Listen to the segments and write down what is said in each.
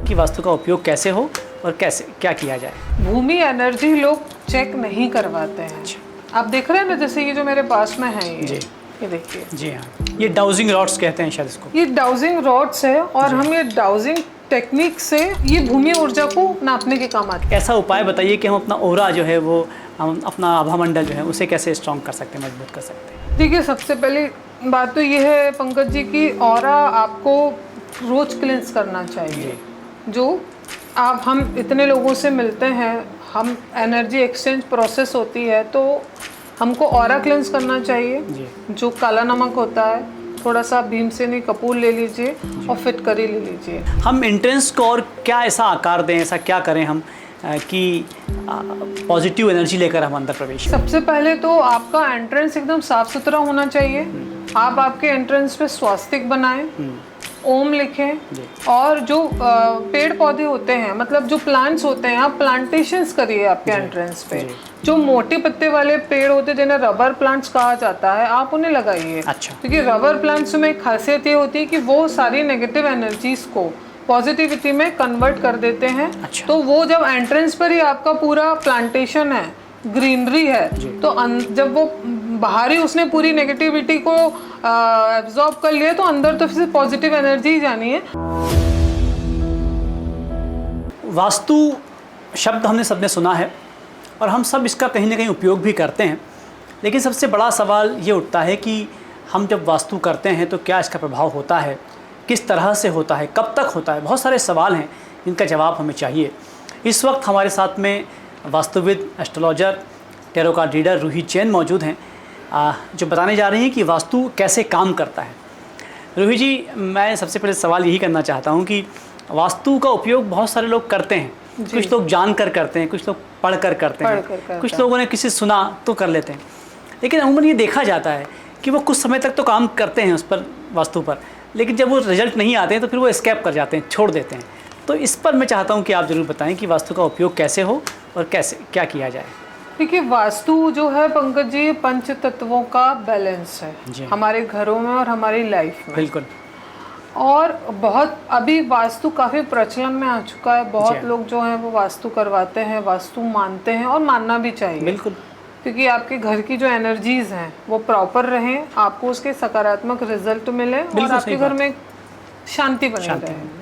कि वास्तु का उपयोग कैसे हो और कैसे क्या किया जाए। भूमि एनर्जी लोग चेक नहीं करवाते हैं। आप देख रहे हैं ना, जैसे ये जो मेरे पास में है ये देखिए। जी हाँ, ये डाउजिंग रॉड्स कहते हैं शायद इसको। ये डाउजिंग रॉड्स है और हम ये डाउजिंग टेक्निक से ये भूमि ऊर्जा को नापने के काम आते हैं। ऐसा उपाय बताइए कि हम अपना ओरा जो है वो, हम अपना आभामंडल जो है उसे कैसे स्ट्रॉन्ग कर सकते हैं, मजबूत कर सकते हैं। देखिए, सबसे पहली बात तो ये है पंकज जी की ऑरा आपको रोज क्लेंस करना चाहिए। जो हम इतने लोगों से मिलते हैं, हम एनर्जी एक्सचेंज प्रोसेस होती है, तो हमको ऑरा क्लेंस करना चाहिए। जो काला नमक होता है, थोड़ा सा भीमसेनी कपूर ले लीजिए और फिटकरी ले लीजिए। हम एंट्रेंस को और क्या ऐसा आकार दें, ऐसा क्या करें हम कि पॉजिटिव एनर्जी लेकर हम अंदर प्रवेश करें? सबसे पहले तो आपका एंट्रेंस एकदम साफ सुथरा होना चाहिए। आप आपके एंट्रेंस पे स्वास्तिक बनाएं, ओम लिखें, और जो पेड़ पौधे होते हैं, मतलब जो प्लांट्स होते हैं, आप प्लांटेशंस करिए आपके एंट्रेंस पे। जो मोटे पत्ते वाले पेड़ होते हैं जिन्हें रबर प्लांट्स कहा जाता है, आप उन्हें लगाइए। अच्छा। क्योंकि रबर प्लांट्स में एक खासियत ये होती है कि वो सारी नेगेटिव एनर्जीज को पॉजिटिविटी में कन्वर्ट कर देते हैं। अच्छा। तो वो जब एंट्रेंस पर ही आपका पूरा प्लांटेशन है, ग्रीनरी है, तो जब वो बाहर ही उसने पूरी नेगेटिविटी को एब्जॉर्ब कर लिया, तो अंदर तो फिर पॉजिटिव एनर्जी ही जानी है। वास्तु शब्द हमने सबने सुना है और हम सब इसका कहीं ना कहीं उपयोग भी करते हैं, लेकिन सबसे बड़ा सवाल ये उठता है कि हम जब वास्तु करते हैं तो क्या इसका प्रभाव होता है, किस तरह से होता है, कब तक होता है। बहुत सारे सवाल हैं जिनका जवाब हमें चाहिए। इस वक्त हमारे साथ में वास्तुविद, astrologer, tarot card reader Ruhi Jain मौजूद हैं, जो बताने जा रही हैं कि वास्तु कैसे काम करता है। रूही जी, मैं सबसे पहले सवाल यही करना चाहता हूँ कि वास्तु का उपयोग बहुत सारे लोग करते हैं। कुछ लोग जानकर करते हैं, कुछ लोग पढ़कर करते हैं, कुछ लोगों ने किसी सुना तो कर लेते हैं, लेकिन अमूमन ये देखा जाता है कि वो कुछ समय तक तो काम करते हैं उस पर, वास्तु पर, लेकिन जब वो रिजल्ट नहीं आते हैं तो फिर वो एस्केप कर जाते हैं, छोड़ देते हैं। तो इस पर मैं चाहता हूँ कि आप ज़रूर बताएं कि वास्तु का उपयोग कैसे हो और कैसे क्या किया जाए। देखिए, वास्तु जो है पंकज जी, पंच तत्वों का बैलेंस है हमारे घरों में और हमारी लाइफ में। बिल्कुल। और बहुत अभी वास्तु काफ़ी प्रचलन में आ चुका है। बहुत लोग जो हैं वो वास्तु करवाते हैं, वास्तु मानते हैं, और मानना भी चाहिए। बिल्कुल। क्योंकि आपके घर की जो एनर्जीज हैं वो प्रॉपर रहें, आपको उसके सकारात्मक रिजल्ट मिले और आपके घर में शांति बनी रहे।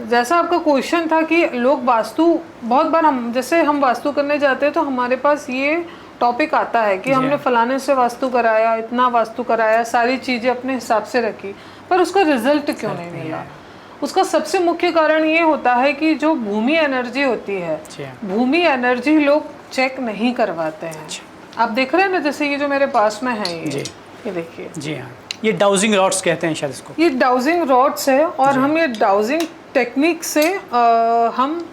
जैसा आपका क्वेश्चन था कि लोग वास्तु, बहुत बार हम वास्तु करने जाते हैं तो हमारे पास ये टॉपिक आता है कि हमने फलाने से वास्तु कराया, इतना वास्तु कराया, सारी चीज़ें अपने हिसाब से रखी, पर उसका रिजल्ट क्यों नहीं मिला। उसका सबसे मुख्य कारण ये होता है कि जो भूमि एनर्जी होती है, भूमि एनर्जी लोग चेक नहीं करवाते हैं। आप देख रहे हैं ना, जैसे ये जो मेरे पास में है ये देखिए। जी हाँ, ये डाउजिंग रॉड्स कहते हैं शायद इसको। ये डाउजिंग रॉड्स है और हम ये डाउजिंग टेक्निक से हम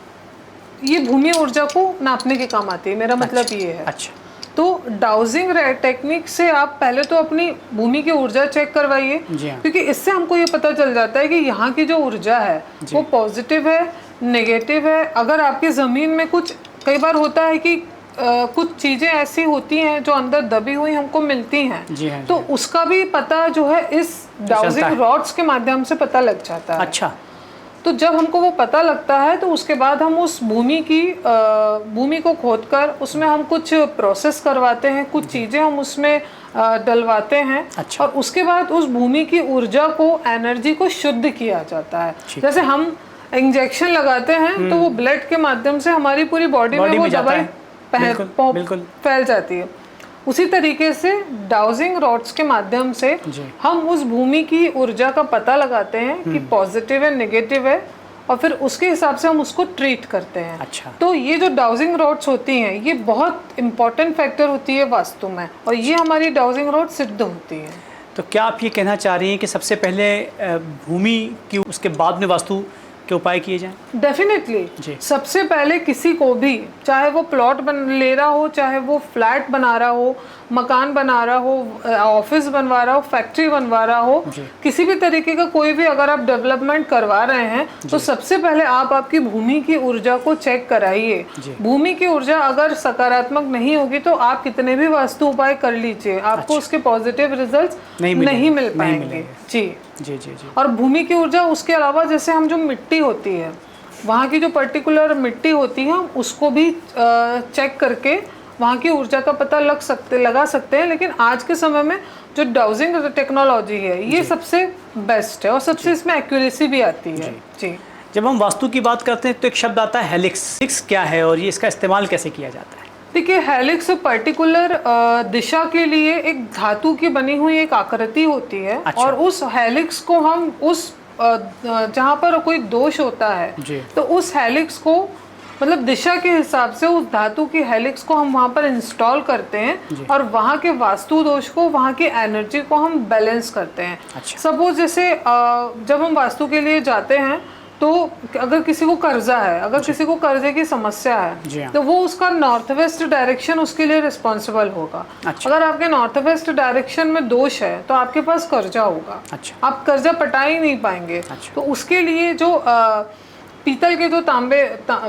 ये भूमि ऊर्जा को नापने के काम आती है। मेरा मतलब ये है। अच्छा। तो डाउजिंग टेक्निक से आप पहले तो अपनी भूमि की ऊर्जा चेक करवाइए, क्योंकि इससे हमको ये पता चल जाता है कि यहाँ की जो ऊर्जा है वो पॉजिटिव है, नेगेटिव है। अगर आपकी ज़मीन में कुछ, कई बार होता है कि कुछ चीज़ें ऐसी होती हैं जो अंदर दबी हुई हमको मिलती हैं, तो उसका भी पता जो है इस डाउजिंग रॉड्स के माध्यम से पता लग जाता है। अच्छा। तो जब हमको वो पता लगता है तो उसके बाद हम उस भूमि को खोदकर उसमें हम कुछ प्रोसेस करवाते हैं, कुछ चीज़ें हम उसमें डलवाते हैं। अच्छा। और उसके बाद उस भूमि की ऊर्जा को, एनर्जी को शुद्ध किया जाता है। जैसे हम इंजेक्शन लगाते हैं तो वो ब्लड के माध्यम से हमारी पूरी बॉडी में वो दवाई फैल जाती है। उसी तरीके से डाउजिंग रॉड्स के माध्यम से हम उस भूमि की ऊर्जा का पता लगाते हैं कि पॉजिटिव है, नेगेटिव है, और फिर उसके हिसाब से हम उसको ट्रीट करते हैं। अच्छा। तो ये जो डाउजिंग रॉड्स होती हैं ये बहुत इंपॉर्टेंट फैक्टर होती है वास्तु में, और ये हमारी डाउजिंग रॉड सिद्ध होती है। तो क्या आप ये कहना चाह रही हैं कि सबसे पहले भूमि की, उसके बाद में वास्तु के उपाय किए जाएं? डेफिनेटली। सबसे पहले किसी को भी, चाहे वो प्लॉट ले रहा हो, चाहे वो फ्लैट बना रहा हो, मकान बना रहा हो, ऑफिस बनवा रहा हो, फैक्ट्री बनवा रहा हो, किसी भी तरीके का कोई भी अगर आप डेवलपमेंट करवा रहे हैं तो सबसे पहले आप आपकी भूमि की ऊर्जा को चेक कराइए। भूमि की ऊर्जा अगर सकारात्मक नहीं होगी तो आप कितने भी वास्तु उपाय कर लीजिए, आपको उसके पॉजिटिव रिजल्ट नहीं मिल पाएंगे। जी जी जी जी। और भूमि की ऊर्जा, उसके अलावा जैसे हम जो मिट्टी होती है, वहाँ की जो पर्टिकुलर मिट्टी होती है उसको भी चेक करके वहाँ की ऊर्जा का पता लगा सकते हैं। लेकिन आज के समय में जो डाउजिंग टेक्नोलॉजी है ये सबसे बेस्ट है और सबसे इसमें एक्यूरेसी भी आती है। जी, जब हम वास्तु की बात करते हैं तो एक शब्द आता है हेलिक्स। हेलिक्स क्या है और ये इसका इस्तेमाल कैसे किया जाता है? देखिए, हेलिक्स पर्टिकुलर दिशा के लिए एक धातु की बनी हुई एक आकृति होती है। अच्छा। और उस हेलिक्स को हम उस जहाँ पर कोई दोष होता है तो उस हेलिक्स को मतलब दिशा के हिसाब से उस धातु की हेलिक्स को हम वहाँ पर इंस्टॉल करते हैं और वहाँ के वास्तु दोष को, वहाँ की एनर्जी को हम बैलेंस करते हैं। अच्छा। सपोज जैसे जब हम वास्तु के लिए जाते हैं तो अगर किसी को कर्जा है, अगर किसी को कर्जे की समस्या है तो वो उसका नॉर्थ वेस्ट डायरेक्शन उसके लिए रिस्पॉन्सिबल होगा। अच्छा। अगर आपके नॉर्थ वेस्ट डायरेक्शन में दोष है तो आपके पास कर्जा होगा। अच्छा। आप कर्जा पटा ही नहीं पाएंगे। अच्छा। तो उसके लिए जो पीतल के जो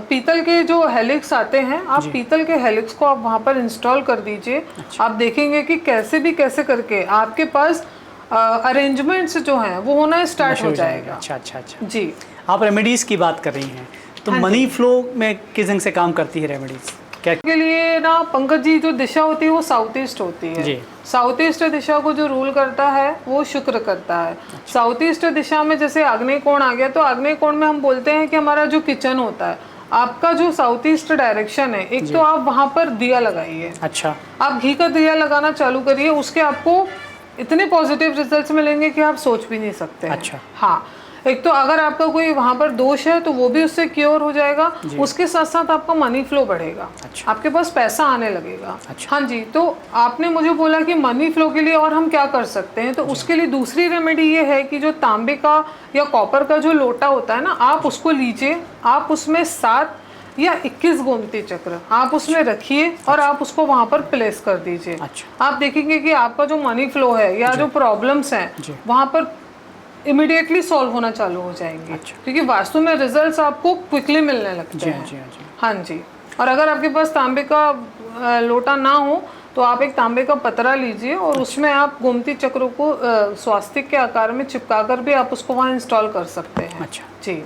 पीतल के जो हेलिक्स आते हैं, आप पीतल के हेलिक्स को आप वहाँ पर इंस्टॉल कर दीजिए। अच्छा। आप देखेंगे कि कैसे करके आपके पास अरेंजमेंट्स जो हैं वो होना स्टार्ट हो जाएगा। अच्छा अच्छा अच्छा जी। आप रेमेडीज की बात कर रही हैं तो मनी फ्लो में किस ढंग से काम करती है रेमेडीज? क्या के लिए ना पंकज जी, जो दिशा होती है वो साउथ ईस्ट होती है जी। साउथ ईस्ट दिशा को जो रूल करता है वो शुक्र करता है। अच्छा। साउथ ईस्ट दिशा में जैसे आग्नेय कोण आ गया तो आग्नेय कोण में हम बोलते हैं कि हमारा जो किचन होता है, आपका जो साउथ ईस्ट डायरेक्शन है, एक तो आप वहाँ पर दिया लगाइए। अच्छा। आप घी का दिया लगाना चालू करिए, उसके आपको इतने पॉजिटिव रिजल्ट्स मिलेंगे कि आप सोच भी नहीं सकते। अच्छा। हाँ, एक तो अगर आपका कोई वहाँ पर दोष है तो वो भी उससे क्योर हो जाएगा, उसके साथ साथ आपका मनी फ्लो बढ़ेगा। अच्छा। आपके पास पैसा आने लगेगा। अच्छा। हाँ जी। तो आपने मुझे बोला कि मनी फ्लो के लिए और हम क्या कर सकते हैं, तो उसके लिए दूसरी रेमेडी ये है कि जो तांबे का या कॉपर का जो लोटा होता है ना, आप उसको लीजिए, आप उसमें 7 या 21 गोमती चक्र आप उसमें रखिए और आप उसको वहाँ पर प्लेस कर दीजिए। अच्छा। आप देखेंगे कि आपका जो मनी फ्लो है या जो प्रॉब्लम्स हैं वहाँ पर इमीडिएटली सॉल्व होना चालू हो जाएंगे। अच्छा। क्योंकि वास्तु में रिजल्ट्स आपको क्विकली मिलने लगते हैं। हाँ जी। और अगर आपके पास तांबे का लोटा ना हो तो आप एक तांबे का पतरा लीजिए और उसमें आप गोमती चक्रों को स्वास्तिक के आकार में चिपकाकर भी आप उसको वहाँ इंस्टॉल कर सकते हैं। अच्छा जी।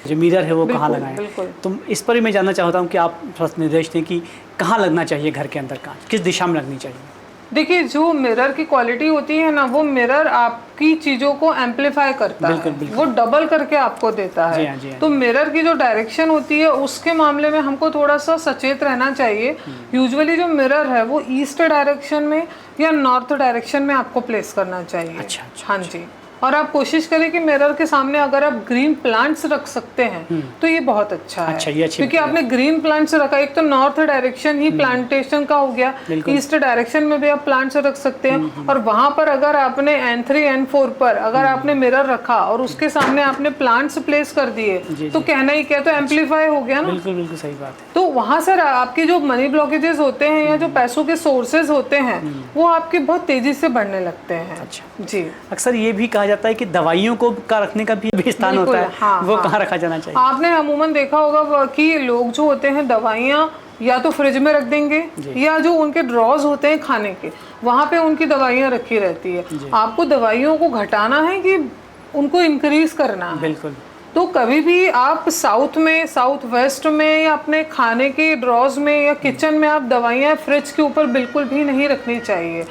जो मिरर है वो कहाँ लगाएं? बिल्कुल। तुम इस पर ही मैं जानना चाहता हूँ कि आप निर्देश दें कि कहाँ लगना चाहिए घर के अंदर, कहाँ किस दिशा में लगनी चाहिए? देखिए, जो मिरर की क्वालिटी होती है ना, वो मिरर आपकी चीज़ों को एम्पलीफाई करता है। बिल्कुल। वो डबल करके आपको देता है। जी हाँ, जी हाँ। तो मिरर की जो डायरेक्शन होती है उसके मामले में हमको थोड़ा सा सचेत रहना चाहिए। यूजुअली जो मिरर है वो ईस्ट डायरेक्शन में या नॉर्थ डायरेक्शन में आपको प्लेस करना चाहिए। अच्छा। हाँ जी। और आप कोशिश करें कि मिरर के सामने अगर आप ग्रीन प्लांट्स रख सकते हैं तो ये बहुत अच्छा है। ये क्योंकि आपने ग्रीन प्लांट्स रखा, एक तो नॉर्थ डायरेक्शन ही प्लांटेशन का हो गया, ईस्ट डायरेक्शन में भी आप प्लांट्स रख सकते हैं। और वहां पर अगर आपने N3 N4 पर अगर आपने मिरर रखा और उसके सामने आपने प्लांट्स प्लेस कर दिए तो कहना ही क्या, तो एम्पलीफाई हो गया ना। बिल्कुल बिल्कुल सही बात है। तो वहां से आपके जो मनी ब्लॉकेजेस होते हैं या जो पैसों के सोर्सेज होते हैं वो आपके बहुत तेजी से बढ़ने लगते हैं। अच्छा जी। अक्सर ये भी कहा जाता है कि दवाइयों को का रखने का भी स्थान होता है। हाँ, वो कहाँ रखा जाना चाहिए? आपने अमूमन देखा होगा कि लोग जो होते हैं दवाइयाँ या तो फ्रिज में रख देंगे या जो उनके ड्रॉज होते हैं खाने के, वहाँ पे उनकी दवाइयाँ रखी रहती है। आपको दवाइयों को घटाना है कि उनको इंक्रीज करना है? बिल्कुल। तो कभी भी आप साउथ में, साउथ वेस्ट में या अपने खाने के ड्रॉज में या किचन में आप दवाइयाँ फ्रिज के ऊपर बिल्कुल भी नहीं रखनी चाहिए।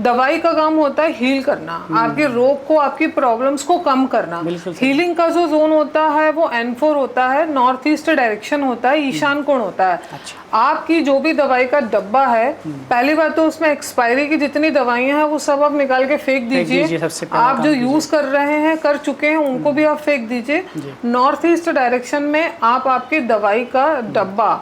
दवाई का काम होता है हील करना, आपके रोग को, आपकी प्रॉब्लम्स को कम करना। हीलिंग का जो जोन होता है वो N4 होता है, नॉर्थ ईस्ट डायरेक्शन होता है, ईशान कोण होता है। अच्छा। आपकी जो भी दवाई का डब्बा है, पहली बात तो उसमें एक्सपायरी की जितनी दवाइयां हैं वो सब आप निकाल के फेंक दीजिए। आप जो यूज कर रहे हैं, कर चुके हैं, उनको भी आप फेंक दीजिए। नॉर्थ ईस्ट डायरेक्शन में आप आपकी दवाई का डब्बा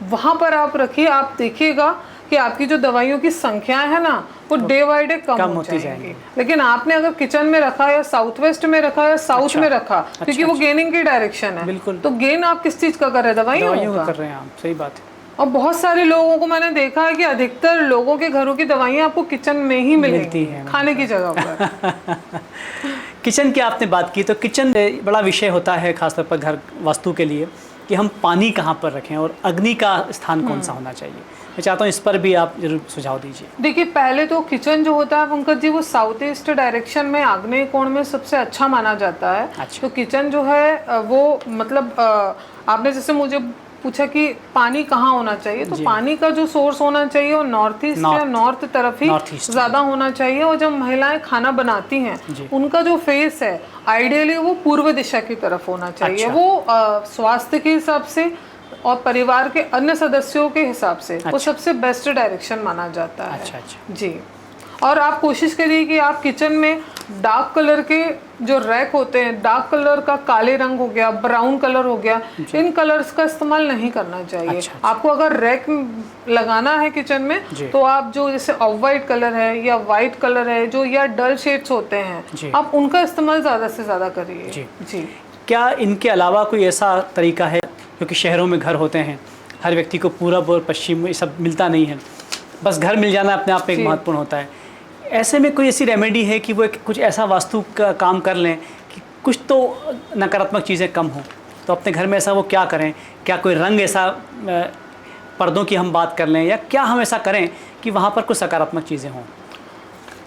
वहां पर आप रखिए। आप देखिएगा कि आपकी जो दवाइयों की संख्या है ना वो डे बाय डे कम होती जाएंगी। लेकिन आपने अगर किचन में रखा या साउथ वेस्ट में रखा या साउथ में रखा, क्योंकि वो गेनिंग की डायरेक्शन है। बिल्कुल। तो गेन आप किस चीज का कर रहे हैं? दवाइयों का कर रहे हैं आप। सही बात है। और बहुत सारे लोगों को मैंने देखा है कि अधिकतर लोगों के घरों की दवाइयाँ आपको किचन में ही मिलती हैं, खाने की जगह पर। किचन की आपने बात की तो किचन बड़ा विषय होता है खासतौर पर घर वास्तु के लिए। कि हम पानी कहाँ पर रखें और अग्नि का स्थान कौन सा होना चाहिए। मैं चाहता हूँ इस पर भी आप जरूर सुझाव दीजिए। देखिए, पहले तो किचन जो होता है पंकज जी, वो साउथ ईस्ट डायरेक्शन में आग्नेय कोण में सबसे अच्छा माना जाता है। अच्छा। तो किचन जो है वो मतलब आपने जैसे मुझे पूछा कि पानी कहाँ होना चाहिए, तो पानी का जो सोर्स होना चाहिए वो नॉर्थ ईस्ट या नॉर्थ तरफ ही ज़्यादा होना चाहिए। और जब महिलाएं खाना बनाती हैं उनका जो फेस है आइडियली वो पूर्व दिशा की तरफ होना चाहिए। अच्छा। वो स्वास्थ्य के हिसाब से और परिवार के अन्य सदस्यों के हिसाब से वो सबसे बेस्ट डायरेक्शन माना जाता है। अच्छा अच्छा। जी। और आप कोशिश करिए कि आप किचन में डार्क कलर के जो रैक होते हैं, डार्क कलर का काले रंग हो गया, ब्राउन कलर हो गया, इन कलर्स का इस्तेमाल नहीं करना चाहिए। अच्छा। आपको अगर रैक लगाना है किचन में तो आप जो जैसे ऑफ वाइट कलर है या वाइट कलर है जो या डल शेड्स होते हैं आप उनका इस्तेमाल ज़्यादा से ज़्यादा करिए। जी। क्या इनके अलावा कोई ऐसा तरीका है, क्योंकि शहरों में घर होते हैं, हर व्यक्ति को पूरब और पश्चिम ये सब मिलता नहीं है, बस घर मिल जाना अपने आप में एक महत्वपूर्ण होता है, ऐसे में कोई ऐसी रेमेडी है कि वो कुछ ऐसा वास्तु का काम कर लें कि कुछ तो नकारात्मक चीज़ें कम हों, तो अपने घर में ऐसा वो क्या करें? क्या कोई रंग ऐसा, पर्दों की हम बात कर लें, या क्या हम ऐसा करें कि वहाँ पर कुछ सकारात्मक चीज़ें हों?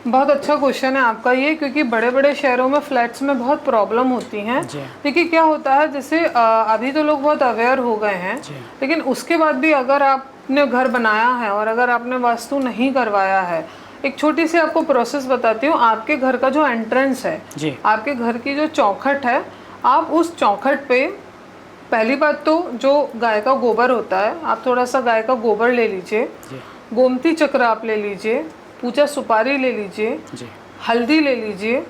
बहुत अच्छा क्वेश्चन है आपका ये, क्योंकि बड़े बड़े शहरों में फ्लैट्स में बहुत प्रॉब्लम होती हैं। देखिए क्या होता है, जैसे अभी तो लोग बहुत अवेयर हो गए हैं, लेकिन उसके बाद भी अगर आपने घर बनाया है और अगर आपने वास्तु नहीं करवाया है, एक छोटी सी आपको प्रोसेस बताती हूँ। आपके घर का जो एंट्रेंस है, आपके घर की जो चौखट है, आप उस चौखट पे पहली बात तो जो गाय का गोबर होता है, आप थोड़ा सा गाय का गोबर ले लीजिए, गोमती चक्र आप ले लीजिए, पूजा सुपारी ले लीजिए, हल्दी ले लीजिए,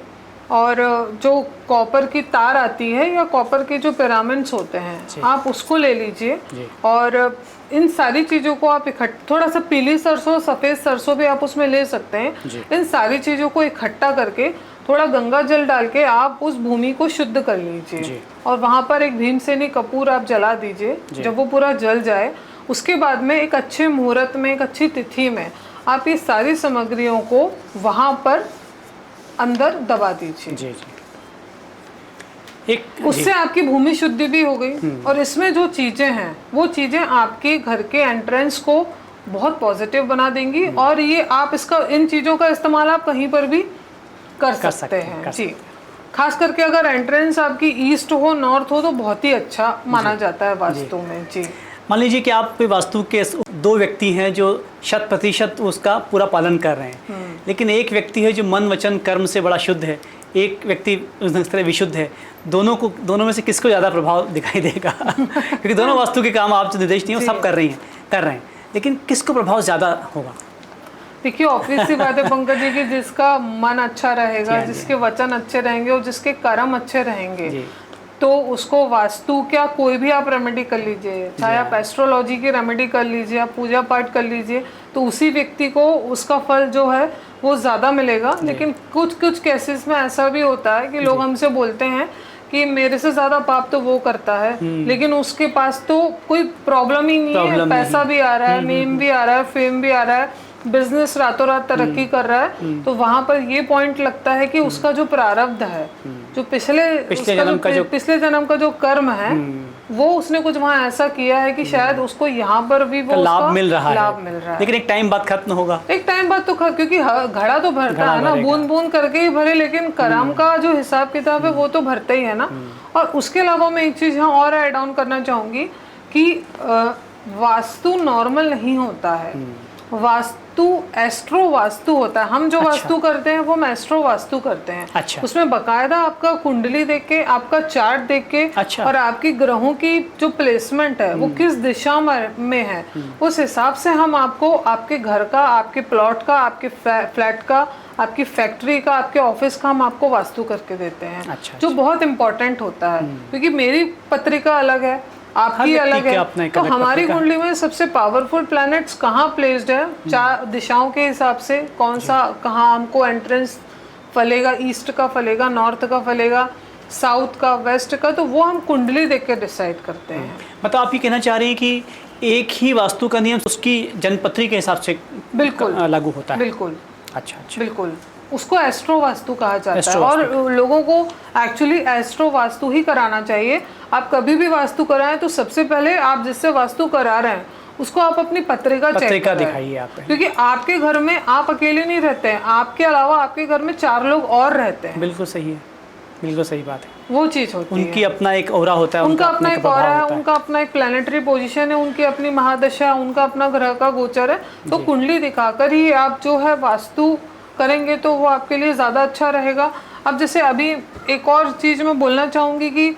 और जो कॉपर की तार आती है या कॉपर के जो पिरामिड्स होते हैं आप उसको ले लीजिए। और इन सारी चीज़ों को आप थोड़ा सा पीली सरसों, सफ़ेद सरसों भी आप उसमें ले सकते हैं। इन सारी चीज़ों को इकट्ठा करके थोड़ा गंगा जल डाल के आप उस भूमि को शुद्ध कर लीजिए और वहाँ पर एक भीमसेनी कपूर आप जला दीजिए। जब वो पूरा जल जाए उसके बाद में एक अच्छे मुहूर्त में, एक अच्छी तिथि में आप ये सारी सामग्रियों को वहाँ पर अंदर दबा दीजिए। उससे आपकी भूमि शुद्धि भी हो गई और इसमें जो चीज़ें हैं वो चीज़ें आपके घर के एंट्रेंस को बहुत पॉजिटिव बना देंगी और ये आप इन चीज़ों का इस्तेमाल आप कहीं पर भी कर सकते हैं। जी, खास करके अगर एंट्रेंस आपकी ईस्ट हो, नॉर्थ हो तो बहुत ही अच्छा माना जाता है वास्तु में। जी, मान लीजिए कि आप वास्तु के 2 व्यक्ति हैं जो 100% उसका पूरा पालन कर रहे हैं, लेकिन एक व्यक्ति है जो मन वचन कर्म से बड़ा शुद्ध है, एक व्यक्ति उस तरह विशुद्ध है। दोनों में से किसको ज़्यादा प्रभाव दिखाई देगा? क्योंकि दोनों वास्तु के काम आप जो निर्देश दिए वो सब कर रहे हैं, लेकिन किसको प्रभाव ज़्यादा होगा? देखिए ऑब्वियस सी बात है पंकज जी कि जिसका मन अच्छा रहेगा, जिसके वचन अच्छे रहेंगे और जिसके कर्म अच्छे रहेंगे तो उसको वास्तु क्या कोई भी आप रेमेडी कर लीजिए, चाहे आप एस्ट्रोलॉजी की रेमेडी कर लीजिए, आप पूजा पाठ कर लीजिए, तो उसी व्यक्ति को उसका फल जो है वो ज़्यादा मिलेगा। लेकिन कुछ केसेस में ऐसा भी होता है कि लोग हमसे बोलते हैं कि मेरे से ज़्यादा पाप तो वो करता है, लेकिन उसके पास तो कोई प्रॉब्लम ही नहीं है, पैसा भी आ रहा है, नेम भी आ रहा है, फेम भी आ रहा है, बिजनेस रातों रात तरक्की कर रहा है। तो वहां पर ये पॉइंट लगता है कि उसका जो प्रारब्ध है, जो पिछले जन्म का जो कर्म है वो उसने कुछ वहाँ ऐसा किया है कि शायद उसको यहाँ पर भी वो लाभ मिल रहा है। लेकिन एक टाइम बाद खत्म होगा, एक टाइम बाद तो क्योंकि घड़ा तो भरता है ना, बूंद बूंद करके ही भरे, लेकिन कर्म का जो हिसाब किताब है वो तो भरते ही है ना। और उसके अलावा मैं एक चीज यहाँ और ऐड ऑन करना चाहूंगी कि वास्तु नॉर्मल नहीं होता है, वास्तु एस्ट्रो वास्तु होता है। हम जो वास्तु करते हैं वो हम एस्ट्रो वास्तु करते हैं। उसमें बकायदा आपका कुंडली देख के, आपका चार्ट देख के और आपकी ग्रहों की जो प्लेसमेंट है वो किस दिशा में है उस हिसाब से हम आपको आपके घर का, आपके प्लॉट का, आपके फ्लैट का, आपकी फैक्ट्री का, आपके ऑफिस का हम आपको वास्तु करके देते हैं। जो बहुत इंपॉर्टेंट होता है क्योंकि मेरी पत्रिका अलग है, आपकी अलग है। तो हमारी कुंडली में सबसे पावरफुल प्लैनेट्स कहाँ प्लेस्ड है, 4 दिशाओं के हिसाब से कौन सा कहाँ हमको एंट्रेंस फलेगा, ईस्ट का फलेगा, नॉर्थ का फलेगा, साउथ का, वेस्ट का, तो वो हम कुंडली देख के डिसाइड करते हैं। मतलब आप ये कहना चाह रहे हैं कि एक ही वास्तु का नियम उसकी जन्मपत्री के हिसाब से बिल्कुल लागू होता है? बिल्कुल। अच्छा, बिल्कुल। उसको एस्ट्रो वास्तु कहा जाता है। एस्ट्रो और लोगों को एक्चुअली एस्ट्रो वास्तु ही कराना चाहिए। आप कभी भी वास्तु कराएं तो सबसे पहले आप जिससे वास्तु करा रहे हैं उसको आप अपनी पत्रिका दिखाइए आप, क्योंकि आपके घर में आप अकेले नहीं रहते हैं, आपके अलावा आपके घर में 4 लोग और रहते हैं। बिल्कुल सही है, बिल्कुल सही बात है। वो चीज होती है, उनकी अपना एक ऑरा होता है, उनका अपना एक ऑरा है, उनका अपना एक प्लैनेटरी पोजीशन है, उनकी अपनी महादशा, उनका अपना ग्रह का गोचर है। तो कुंडली दिखाकर ही आप जो है वास्तु करेंगे तो वो आपके लिए ज़्यादा अच्छा रहेगा। अब जैसे अभी एक और चीज़ मैं बोलना चाहूँगी कि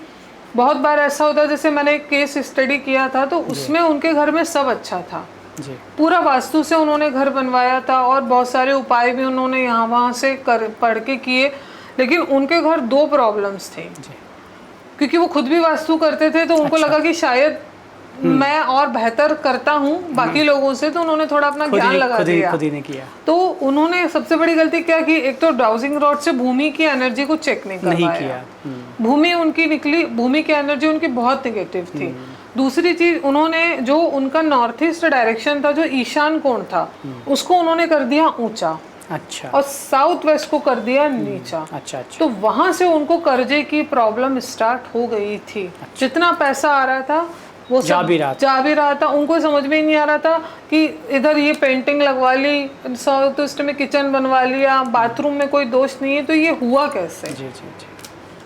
बहुत बार ऐसा होता है, जैसे मैंने एक केस स्टडी किया था तो उसमें उनके घर में सब अच्छा था जी। पूरा वास्तु से उन्होंने घर बनवाया था और बहुत सारे उपाय भी उन्होंने यहाँ वहाँ से पढ़ के किए, लेकिन उनके घर 2 प्रॉब्लम्स थे जी। क्योंकि वो खुद भी वास्तु करते थे तो उनको लगा कि शायद मैं और बेहतर करता हूँ बाकी लोगों से, तो उन्होंने थोड़ा अपना ज्ञान लगा दिया। खुद ही ने किया। तो उन्होंने सबसे बड़ी गलती क्या की, एक तो डाउजिंग रॉड से भूमि की एनर्जी को चेक नहीं किया। भूमि उनकी निकली, भूमि की एनर्जी उनकी बहुत नेगेटिव थी। दूसरी चीज, उन्होंने जो उनका नॉर्थ ईस्ट डायरेक्शन था, जो ईशान कोण था, उसको उन्होंने कर दिया ऊंचा। अच्छा। और साउथ वेस्ट को कर दिया नीचा। अच्छा। तो वहां से उनको कर्जे की प्रॉब्लम स्टार्ट हो गई थी। जितना पैसा आ रहा था वो जा भी रहा था। उनको समझ में ही नहीं आ रहा था कि इधर ये पेंटिंग लगवा ली, साउथ ईस्ट में किचन बनवा लिया, बाथरूम में कोई दोष नहीं है, तो ये हुआ कैसे। जी जी जी।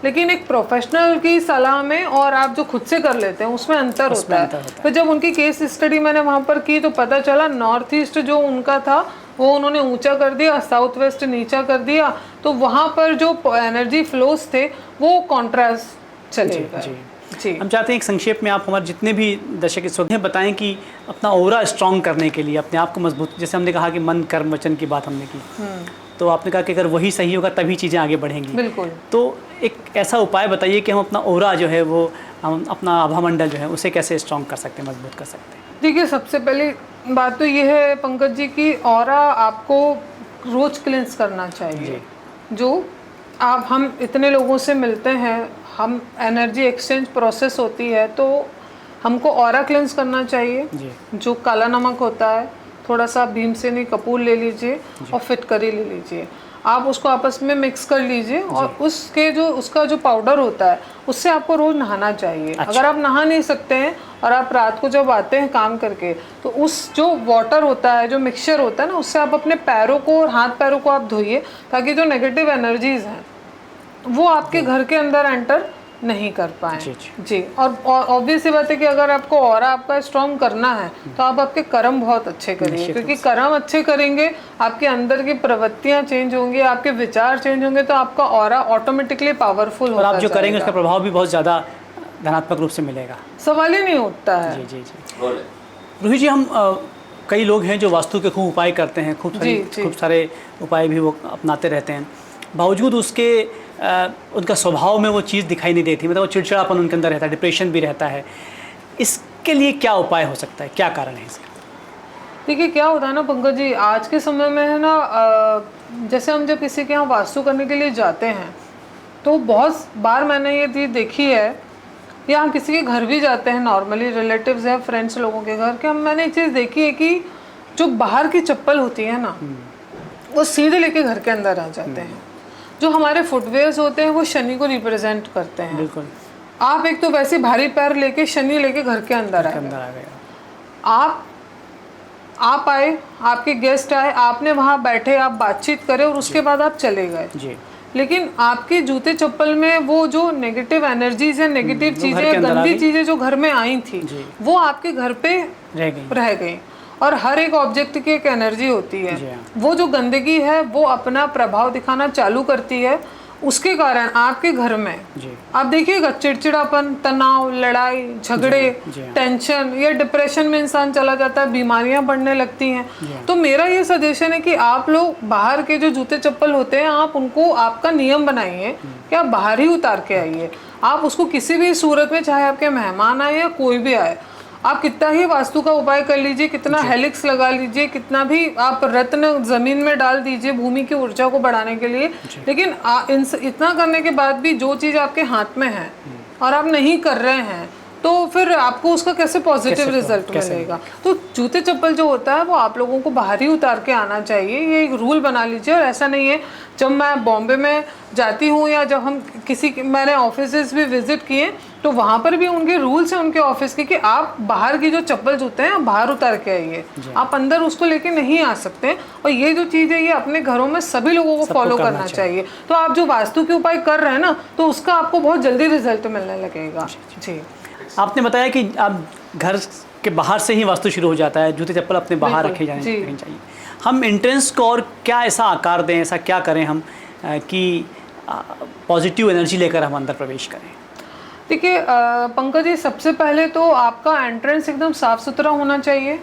लेकिन एक प्रोफेशनल की सलाह में और आप जो खुद से कर लेते हैं उसमें अंतर होता है। तो जब उनकी केस स्टडी मैंने वहाँ पर की तो पता चला नॉर्थ ईस्ट जो उनका था वो उन्होंने ऊंचा कर दिया, साउथ वेस्ट नीचा कर दिया, तो वहाँ पर जो एनर्जी फ्लोस थे वो कॉन्ट्रास्ट चले गए। जी। हम चाहते हैं एक संक्षेप में आप हमारे जितने भी दर्शक श्रोता बताएं कि अपना ऑरा स्ट्रॉन्ग करने के लिए, अपने आप को मजबूत, जैसे हमने कहा कि मन कर्म वचन की बात हमने की, तो आपने कहा कि अगर वही सही होगा तभी चीज़ें आगे बढ़ेंगी। बिल्कुल। तो एक ऐसा उपाय बताइए कि हम अपना ऑरा जो है वो, हम अपना आभामंडल जो है उसे कैसे स्ट्रॉन्ग कर सकते हैं, मजबूत कर सकते हैं। देखिए, सबसे पहली बात तो ये है पंकज जी की ऑरा आपको रोज क्लेंस करना चाहिए। जो हम इतने लोगों से मिलते हैं, हम एनर्जी एक्सचेंज प्रोसेस होती है, तो हमको ऑरा क्लेंस करना चाहिए। जो काला नमक होता है, थोड़ा सा भीमसेनी कपूर ले लीजिए और फिटकरी ले लीजिए, आप उसको आपस में मिक्स कर लीजिए और उसका जो पाउडर होता है उससे आपको रोज नहाना चाहिए। अच्छा। अगर आप नहा नहीं सकते हैं और आप रात को जब आते हैं काम करके, तो उस जो वाटर होता है, जो मिक्सचर होता है ना, उससे आप अपने पैरों को और हाथ पैरों को आप धोइए, ताकि जो नेगेटिव एनर्जीज हैं वो आपके घर के अंदर एंटर नहीं कर पाए। जी। और ऑब्वियस सी बात है कि अगर आपको ऑरा आपका स्ट्रॉन्ग करना है तो आप आपके कर्म बहुत अच्छे करिए, क्योंकि कर्म अच्छे करेंगे, आपके अंदर की प्रवृत्तियां चेंज होंगी, आपके विचार चेंज होंगे, तो आपका ऑरा ऑटोमेटिकली पावरफुल होगा। और आप जो करेंगे उसका प्रभाव भी बहुत ज़्यादा धनात्मक रूप से मिलेगा, सवाल ही नहीं उठता है। जी जी जी। रोहित जी, हम कई लोग हैं जो वास्तु के खूब उपाय करते हैं, खूब सारे उपाय भी वो अपनाते रहते हैं, बावजूद उसके उनका स्वभाव में वो चीज़ दिखाई नहीं देती, मतलब वो चिड़चिड़ापन उनके अंदर रहता है, डिप्रेशन भी रहता है। इसके लिए क्या उपाय हो सकता है, क्या कारण है इसका? देखिए, क्या होता है ना पंकज जी, आज के समय में है ना, जैसे हम जब किसी के यहाँ वास्तु करने के लिए जाते हैं तो बहुत बार मैंने ये चीज़ देखी है, या हम किसी के घर भी जाते हैं, नॉर्मली रिलेटिव्स या फ्रेंड्स लोगों के घर के, मैंने ये चीज़ देखी है कि जो बाहर की चप्पल होती है ना, वो सीधे लेके घर के अंदर आ जाते हैं। जो हमारे फुटवेयर्स होते हैं वो शनि को रिप्रेजेंट करते हैं। बिल्कुल। आप एक तो वैसे भारी पैर लेके शनि लेके घर के अंदर आ गए, आप आए, आपके गेस्ट आए, आपने वहाँ बैठे, आप बातचीत करें और उसके बाद आप चले गए, लेकिन आपके जूते चप्पल में वो जो नेगेटिव एनर्जीज है, नेगेटिव चीजें, गंदी चीजें जो घर में आई थी, वो आपके घर पे रह गई। और हर एक ऑब्जेक्ट की एक एनर्जी होती है, वो जो गंदगी है वो अपना प्रभाव दिखाना चालू करती है। उसके कारण आपके घर में आप देखिएगा चिड़चिड़ापन, तनाव, लड़ाई झगड़े, टेंशन या डिप्रेशन में इंसान चला जाता है, बीमारियां बढ़ने लगती हैं। तो मेरा ये सजेशन है कि आप लोग बाहर के जो जूते चप्पल होते हैं, आप उनको, आपका नियम बनाइए कि आप बाहर ही उतार के आइए। आप उसको किसी भी सूरत में, चाहे आपके मेहमान आए या कोई भी आए, आप कितना ही वास्तु का उपाय कर लीजिए, कितना हेलिक्स लगा लीजिए, कितना भी आप रत्न जमीन में डाल दीजिए भूमि की ऊर्जा को बढ़ाने के लिए, लेकिन इतना करने के बाद भी जो चीज़ आपके हाथ में है और आप नहीं कर रहे हैं, तो फिर आपको उसका कैसे पॉजिटिव रिजल्ट मिलेगा। तो जूते चप्पल जो होता है वो आप लोगों को बाहर ही उतार के आना चाहिए, ये एक रूल बना लीजिए। और ऐसा नहीं है, जब मैं बॉम्बे में जाती हूँ या जब हम मैंने ऑफिसेज भी विजिट किए तो वहाँ पर भी उनके रूल्स हैं उनके ऑफिस के कि आप बाहर की जो चप्पल जूते हैं बाहर उतार के आइए, आप अंदर उसको लेके नहीं आ सकते। और ये जो चीज़ है ये अपने घरों में सभी लोगों को फॉलो करना चाहिए। तो आप जो वास्तु के उपाय कर रहे हैं ना, तो उसका आपको बहुत जल्दी रिजल्ट मिलने लगेगा। जी, आपने बताया कि आप घर के बाहर से ही वास्तु शुरू हो जाता है, जूते चप्पल अपने बाहर रखे जाने चाहिए। हम एंट्रेंस को और क्या ऐसा आकार दें, ऐसा क्या करें हम कि पॉजिटिव एनर्जी लेकर हम अंदर प्रवेश करें? देखिए पंकज जी, सबसे पहले तो आपका एंट्रेंस एकदम साफ सुथरा होना चाहिए।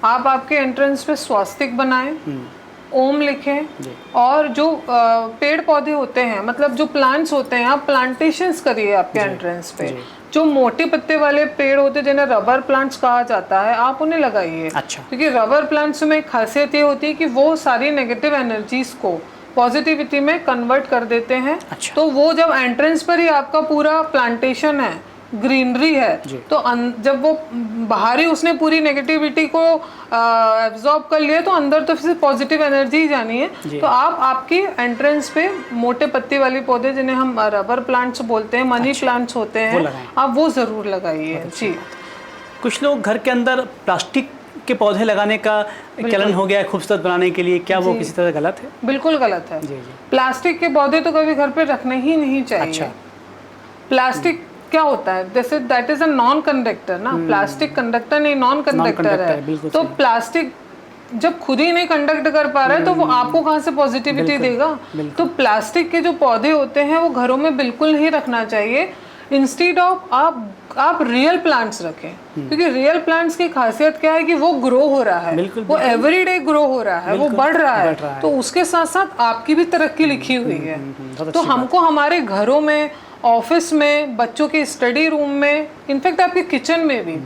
आप आपके एंट्रेंस पे स्वास्तिक बनाएं, ओम लिखें, और जो पेड़ पौधे होते हैं, मतलब जो प्लांट्स होते हैं, आप प्लांटेशंस करिए आपके एंट्रेंस पे। जो मोटे पत्ते वाले पेड़ होते हैं जिन्हें रबर प्लांट्स कहा जाता है, आप उन्हें लगाइए। अच्छा। क्योंकि रबर प्लांट्स में एक खासियत ये होती है कि वो सारी नेगेटिव एनर्जीज को पॉजिटिविटी में कन्वर्ट कर देते हैं। अच्छा। तो वो जब एंट्रेंस पर ही आपका पूरा प्लांटेशन है, ग्रीनरी है, तो जब वो बाहर ही उसने पूरी नेगेटिविटी को एब्जॉर्ब कर लिया, तो अंदर तो फिर पॉजिटिव एनर्जी ही जानी है। तो आप आपकी एंट्रेंस पे मोटे पत्ती वाली पौधे जिन्हें हम रबर प्लांट्स बोलते हैं, मनी प्लांट्स होते हैं, आप वो जरूर लगाइए। जी, कुछ लोग घर के अंदर प्लास्टिक के पौधे लगाने का चलन हो गया है खूबसूरत बनाने के लिए, क्या वो किसी तरह गलत है? बिल्कुल गलत है। प्लास्टिक के पौधे तो कभी घर पे रखने ही नहीं चाहिए। अच्छा। प्लास्टिक क्या होता है, जैसे that is a non conductor ना, प्लास्टिक कंडक्टर नहीं, नॉन कंडक्टर है। तो प्लास्टिक जब खुद ही नहीं कंडक्ट कर पा रहा है तो वो आपको कहाँ से पॉजिटिविटी देगा? तो प्लास्टिक के जो पौधे होते हैं वो घरों में बिल्कुल नहीं रखना चाहिए। इंस्टीड ऑफ आप रियल प्लांट्स रखें, क्योंकि रियल प्लांट्स की खासियत क्या है कि वो ग्रो हो रहा है, वो एवरीडे ग्रो हो रहा है, वो बढ़ रहा है, तो उसके साथ साथ आपकी भी तरक्की लिखी हुई है। तो हमको हमारे घरों में, ऑफिस में, बच्चों के स्टडी रूम में, इनफैक्ट आपके किचन में भी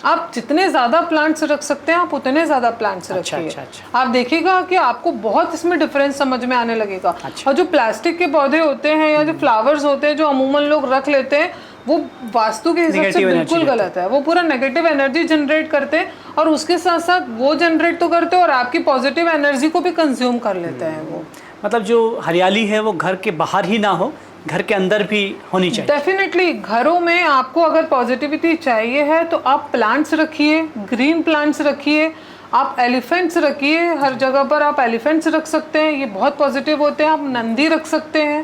आप जितने ज़्यादा प्लांट्स रख सकते हैं आप उतने ज़्यादा प्लांट्स रखिए। आप देखिएगा कि आपको बहुत इसमें डिफरेंस समझ में आने लगेगा। और जो प्लास्टिक के पौधे होते हैं या जो फ्लावर्स होते हैं जो अमूमन लोग रख लेते हैं, वो वास्तु के हिसाब से बिल्कुल गलत है। वो पूरा नेगेटिव एनर्जी जनरेट करते हैं, और उसके साथ साथ वो जनरेट तो करते हैं और आपकी पॉजिटिव एनर्जी को भी कंज्यूम कर लेते हैं। वो मतलब जो हरियाली है वो घर के बाहर ही ना हो, घर के अंदर भी होनी चाहिए। डेफिनेटली घरों में आपको अगर पॉजिटिविटी चाहिए है तो आप प्लांट्स रखिए, ग्रीन प्लांट्स रखिए, आप एलिफेंट्स रखिए, हर जगह पर आप एलिफेंट्स रख सकते हैं, ये बहुत पॉजिटिव होते हैं। आप नंदी रख सकते हैं,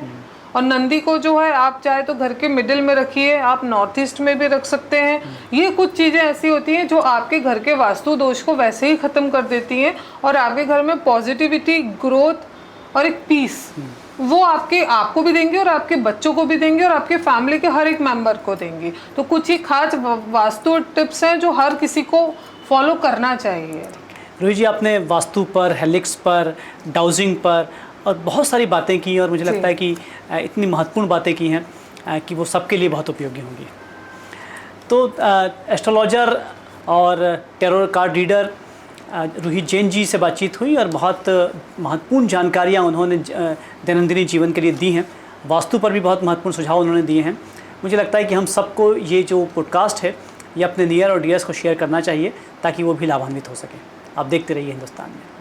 और नंदी को जो है आप चाहे तो घर के मिडिल में रखिए, आप नॉर्थ ईस्ट में भी रख सकते हैं। ये कुछ चीज़ें ऐसी होती हैं जो आपके घर के वास्तु दोष को वैसे ही ख़त्म कर देती हैं, और आपके घर में पॉजिटिविटी, ग्रोथ और एक पीस वो आपको भी देंगे और आपके बच्चों को भी देंगे और आपके फैमिली के हर एक मेंबर को देंगी। तो कुछ ही खास वास्तु टिप्स हैं जो हर किसी को फॉलो करना चाहिए। रूही जी, आपने वास्तु पर, हेलिक्स पर, डाउजिंग पर और बहुत सारी बातें की, और मुझे लगता है कि इतनी महत्वपूर्ण बातें की हैं कि वो सबके लिए बहुत उपयोगी होंगी। तो एस्ट्रोलॉजर और tarot card reader Ruhi Jain ji से बातचीत हुई, और बहुत महत्वपूर्ण जानकारियाँ उन्होंने दैनंदिनी जीवन के लिए दी हैं। वास्तु पर भी बहुत महत्वपूर्ण सुझाव उन्होंने दिए हैं। मुझे लगता है कि हम सबको ये जो पॉडकास्ट है ये अपने नियर और डियर्स को शेयर करना चाहिए, ताकि वो भी लाभान्वित हो सकें। आप देखते रहिए हिंदुस्तान में।